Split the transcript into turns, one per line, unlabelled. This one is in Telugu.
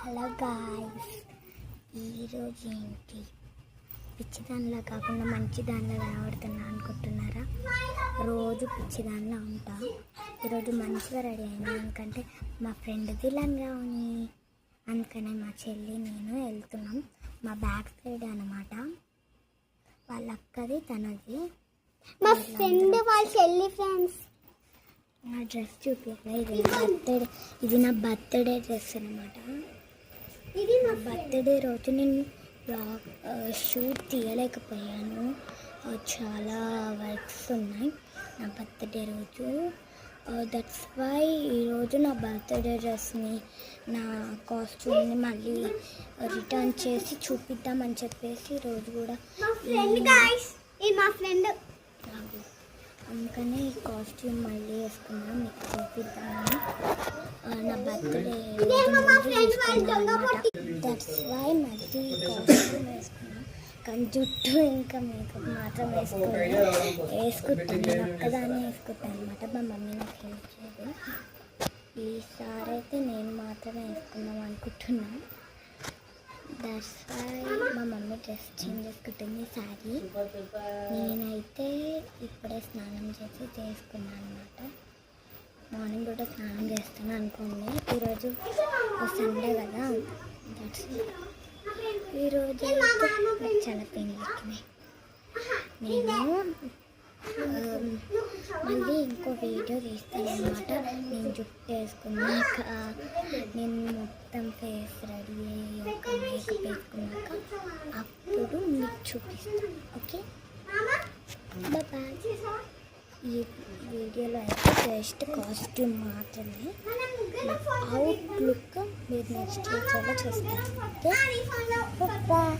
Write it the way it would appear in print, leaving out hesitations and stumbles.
హలో గాయ్స్, ఈరోజు ఏంటి పిచ్చిదానిలా కాకుండా మంచి దానిలా కనబడుతున్నా అనుకుంటున్నారా? రోజు పిచ్చిదానిలా ఉంటా. ఈరోజు మంచిగా రెడీ అయినా, ఎందుకంటే మా ఫ్రెండ్ది లంగావుని, అందుకనే మా చెల్లి నేను వెళ్తున్నాం. మా బ్యాక్ సైడ్ అన్నమాట, వాళ్ళ అక్కది తనది.
మా ఫ్రెండ్ వాళ్ళ చెల్లి ఫ్రెండ్స్.
నా డ్రెస్ చూపించాలి. ఇది నా బర్త్డే డ్రెస్ అనమాట. ఇది నా బర్త్డే రోజు నేను షూట్ తీయలేకపోయాను, చాలా వర్క్స్ ఉన్నాయి నా బర్త్డే రోజు. దట్స్ వై ఈరోజు నా బర్త్డే డ్రెస్ని, నా కాస్ట్యూమ్ని మళ్ళీ రిటర్న్ చేసి చూపిద్దామని చెప్పేసి ఈరోజు కూడా
మా ఫ్రెండ్
అందుకని ఈ కాస్ట్యూమ్ మళ్ళీ వేసుకున్నాం, మీకు చూపిద్దామని. నా బర్త్డే దట్స్ వై మళ్ళీ కాస్ట్యూమ్ వేసుకున్నాం. కానీ జుట్టు ఇంకా మేకప్ మాత్రం వేసుకుంటాను, నేను ఒక్కదాన్ని వేసుకుంటాను అనమాట. మా మమ్మీ నాకు హెల్ప్ చేయదు. ఈసారి అయితే నేను మాత్రమే వేసుకుందాం అనుకుంటున్నాను. దట్స్ వై మా మమ్మీ డ్రెస్ చేంజ్ చేసుకుంటుంది, శారీ. నేనైతే ఇప్పుడే స్నానం చేసి చేసుకున్నాను అనమాట. మార్నింగ్ కూడా స్నానం చేస్తాను అనుకోండి. ఈరోజు సండే కదా, దట్స్ ఈరోజు అయితే చాలా పెయిన్ ఎక్కినాయి. నేను మళ్ళీ ఇంకో వీడియో తీస్తాను అనమాట. నేను జుట్టు వేసుకున్నాక, నేను మొత్తం ఫేస్ రెడీ అయ్యాక, మేకప్ వేసుకున్నాక అప్పుడు మీకు చూపిస్తాను. Okay, bye. ఈ వీడియోలో అయితే జస్ట్ కాస్ట్యూమ్ మాత్రమే, అవుట్లుక్ మీరు నెక్స్ట్ వీడియోలో చూస్తారు. Okay, bye.